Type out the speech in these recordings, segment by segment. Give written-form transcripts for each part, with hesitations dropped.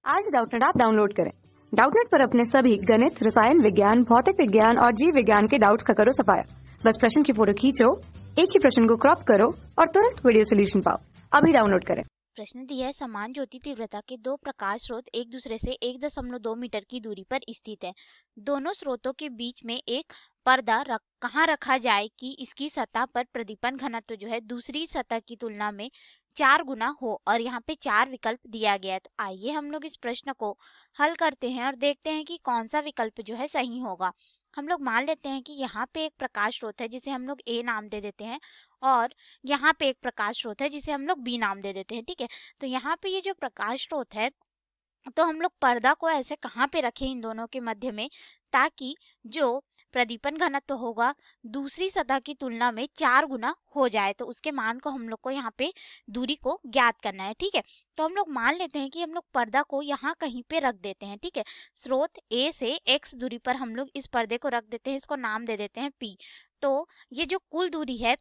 आज Doubtnut app download करें। Doubtnut पर अपने सभी गणित, रसायन विज्ञान, भौतिक विज्ञान और जीव विज्ञान के डाउट्स का करो सफाया। बस प्रश्न की फोटो खींचो, एक ही प्रश्न को क्रॉप करो और तुरंत वीडियो सोल्यूशन पाओ। अभी डाउनलोड करें। प्रश्न दिया है, समान ज्योति तीव्रता के दो प्रकाश स्रोत एक दूसरे से 1.2 मीटर की दूरी पर स्थित है। दोनों स्रोतों के बीच में एक पर्दा कहाँ रखा जाए कि इसकी सतह पर प्रदीपन घनत्व जो है दूसरी सतह की तुलना में 4 गुना हो, और यहाँ पे 4 विकल्प दिया गया है। तो आइए हम लोग इस प्रश्न को हल करते हैं और देखते हैं कि कौन सा विकल्प जो है सही होगा। हम लोग मान लेते हैं कि यहाँ पे एक प्रकाश स्रोत है जिसे हम लोग ए नाम दे देते हैं, और यहाँ पे एक प्रकाश स्रोत है जिसे हम लोग बी नाम दे देते हैं। ठीक है, तो यहाँ पे ये जो प्रकाश स्रोत है, तो हम लोग पर्दा को ऐसे कहाँ पे रखें इन दोनों के मध्य में, ताकि जो प्रदीपन घनत्व होगा दूसरी सतह की तुलना में 4 गुना हो जाए। तो उसके मान को हम लोग को यहाँ पे दूरी को ज्ञात करना है। ठीक है, तो हम लोग मान लेते हैं कि हम लोग पर्दा को यहाँ कहीं पे रख देते हैं। ठीक है, स्रोत ए से x दूरी पर हम लोग इस पर्दे को रख देते हैं, इसको नाम दे देते हैं p। तो ये जो कुल दूरी है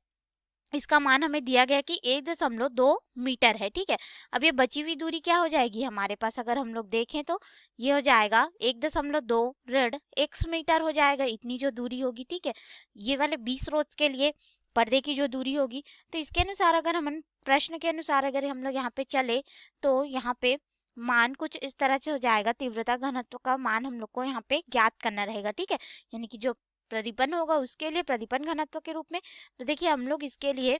इसका मान हमें दिया गया कि 1.2 मीटर है। ठीक है, अब ये बची हुई दूरी क्या हो जाएगी हमारे पास, अगर हम लोग देखें तो ये हो जाएगा 1.2 ऋण x मीटर हो जाएगा, इतनी जो दूरी होगी। ठीक है, ये वाले 20 स्रोत के लिए पर्दे की जो दूरी होगी। तो इसके अनुसार अगर हम प्रश्न के अनुसार अगर हम लोग यहाँ पे चले तो यहाँ पे मान कुछ इस तरह से हो जाएगा। तीव्रता घनत्व का मान हम लोग को यहाँ पे ज्ञात करना रहेगा। ठीक है, यानी कि जो प्रदीपन होगा उसके लिए प्रदीपन घनत्व के रूप में। तो देखिए हम लोग इसके लिए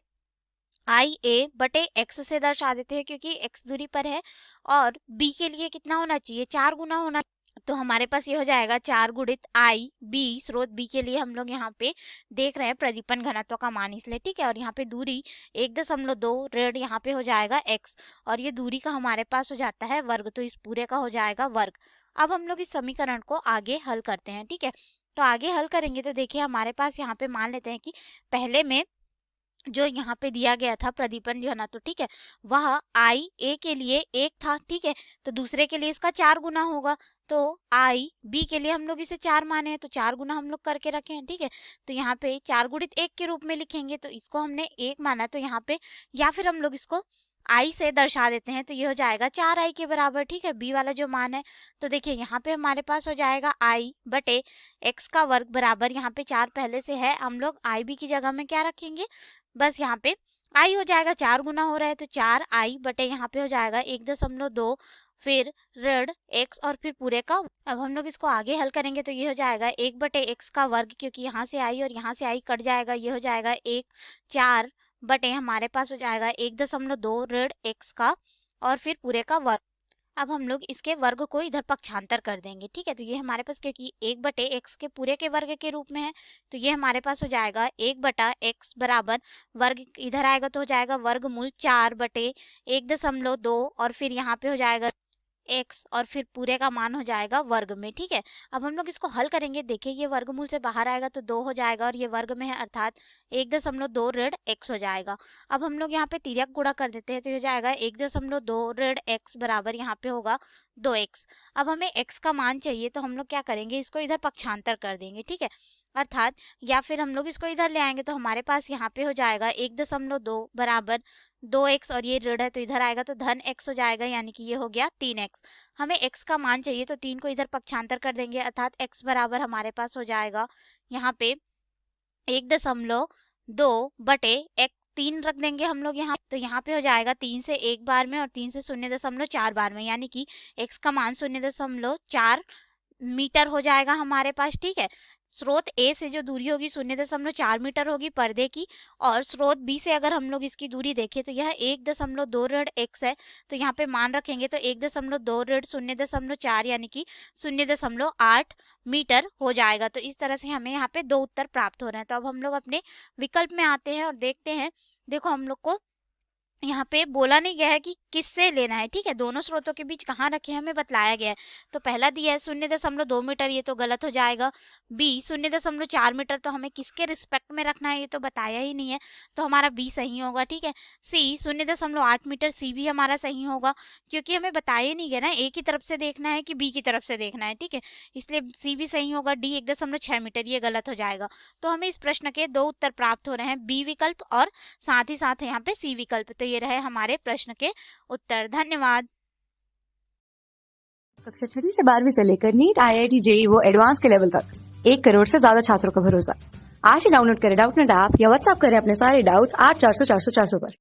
आई ए बटे एक्स से दर्शा देते हैं, क्योंकि एक्स दूरी पर है, और बी के लिए कितना होना चाहिए, 4 गुना होना। तो हमारे पास ये हो जाएगा 4 गुणित आई बी, स्रोत बी के लिए हम लोग यहाँ पे देख रहे हैं प्रदीपन घनत्व का मान इसलिए। ठीक है, और यहाँ पे दूरी 1.2 ऋण यहाँ पे हो जाएगा x, और ये दूरी का हमारे पास हो जाता है वर्ग, तो इस पूरे का हो जाएगा वर्ग। अब हम लोग इस समीकरण को आगे हल करते हैं। ठीक है, तो आगे हल करेंगे तो देखिए हमारे पास यहाँ पे मान लेते हैं कि पहले में जो यहाँ पे दिया गया था प्रदीपन घनत्व, ठीक है, वह आई ए के लिए 1 था। ठीक है, तो दूसरे के लिए इसका 4 गुना होगा। तो आई बी के लिए हम लोग इसे 4 माने हैं, तो 4 गुना हम लोग करके रखे हैं। ठीक है, तो यहाँ पे 4 गुणित 1 के रूप में लिखेंगे, तो इसको हमने 1 माना, तो यहाँ पे या फिर हम लोग इसको आई से दर्शा देते हैं, तो ये हो जाएगा 4 आई के बराबर। ठीक है, बी वाला जो मान है, तो देखिए यहाँ पे हमारे पास हो जाएगा आई बटे एक्स का वर्ग बराबर, यहाँ पे 4 पहले से है, हम लोग आई बी की जगह में क्या रखेंगे, बस यहाँ पे आई हो जाएगा, 4 गुना हो रहा है, तो 4 आई बटे यहाँ पे हो जाएगा 1.2, फिर ऋण x और फिर पूरे का। अब हम लोग इसको आगे हल करेंगे तो ये हो जाएगा 1 बटे x का वर्ग, क्योंकि यहाँ से आई और यहाँ से आई कट जाएगा, ये हो जाएगा 1, 4 बटे हमारे पास हो जाएगा 1.2 ऋण x का और फिर पूरे का वर्ग। अब हम लोग इसके वर्ग को इधर पक्षांतर कर देंगे। ठीक है, तो ये हमारे पास क्योंकि 1 बटे एक्स के पूरे के वर्ग के रूप में है, तो ये हमारे पास हो जाएगा 1 बटा एक्स बराबर वर्ग, इधर आएगा तो हो जाएगा वर्गमूल 4 बटे 1.2, और फिर यहाँ पे हो जाएगा x और फिर पूरे का मान हो जाएगा वर्ग में। ठीक है, अब हम लोग इसको हल करेंगे, देखिए ये वर्गमूल से बाहर आएगा तो 2 हो जाएगा, और ये वर्ग में है अर्थात 1.2 ऋण x हो जाएगा। अब हम लोग यहाँ पे तिर्यक गुणा कर देते हैं, तो हो जाएगा 1.2 ऋण x बराबर यहाँ पे होगा 2x। अब हमें x का मान चाहिए, तो हम लोग क्या करेंगे, इसको इधर पक्षांतर कर देंगे। ठीक है, अर्थात या फिर हम लोग इसको इधर ले आएंगे, तो हमारे पास यहाँ पे हो जाएगा 1.2 बराबर 2x, और ये ऋण है तो इधर आएगा तो धन x हो जाएगा, यानी कि ये हो गया 3x। हमें x का मान चाहिए, तो 3 को इधर पक्षांतर कर देंगे, अर्थात x बराबर हमारे पास हो जाएगा यहाँ पे 1.2 बटे एक 3 रख देंगे हम लोग यहाँ, तो यहाँ पे हो जाएगा 3 से 1 बार में और 3 से 0.4 बार में, यानी कि x का मान 0.4 मीटर हो जाएगा हमारे पास। ठीक है, स्रोत ए से जो दूरी होगी 0.4 मीटर होगी पर्दे की, और स्रोत बी से अगर हम लोग इसकी दूरी देखें तो यह 1.2 ऋण x है, तो यहाँ पे मान रखेंगे तो 1.2 ऋण 0.4 यानी कि 0.8 मीटर हो जाएगा। तो इस तरह से हमें यहाँ पे 2 उत्तर प्राप्त हो रहे हैं। तो अब हम लोग अपने विकल्प में आते हैं और देखते हैं, देखो हम लोग को यहाँ पे बोला नहीं गया है कि किससे लेना है। ठीक है, दोनों स्रोतों के बीच कहाँ रखे हमें बतलाया गया है। तो पहला दिया है 0.2 मीटर, ये तो गलत हो जाएगा। बी 0.4 मीटर, तो हमें किसके रिस्पेक्ट में रखना है ये तो बताया ही नहीं है, तो हमारा बी सही होगा। ठीक है, सी 0.8 मीटर, सी भी हमारा सही होगा, क्योंकि हमें बताया नहीं गया ना ए की तरफ से देखना है कि बी की तरफ से देखना है। ठीक है, इसलिए सी भी सही होगा। डी 1.6 मीटर, ये गलत हो जाएगा। तो हमें इस प्रश्न के 2 उत्तर प्राप्त हो रहे हैं, बी विकल्प और साथ ही साथ यहाँ पे सी विकल्प। तो ये रहे हमारे प्रश्न के उत्तर। धन्यवाद। कक्षा 6वीं से 12वीं से लेकर नीट, IIT, JEE वो एडवांस के लेवल तक 1 करोड़ से ज्यादा छात्रों का भरोसा। आज ही डाउनलोड करें डाउटनेट ऐप या व्हाट्सएप करें अपने सारे डाउट्स 8400 400 400 पर।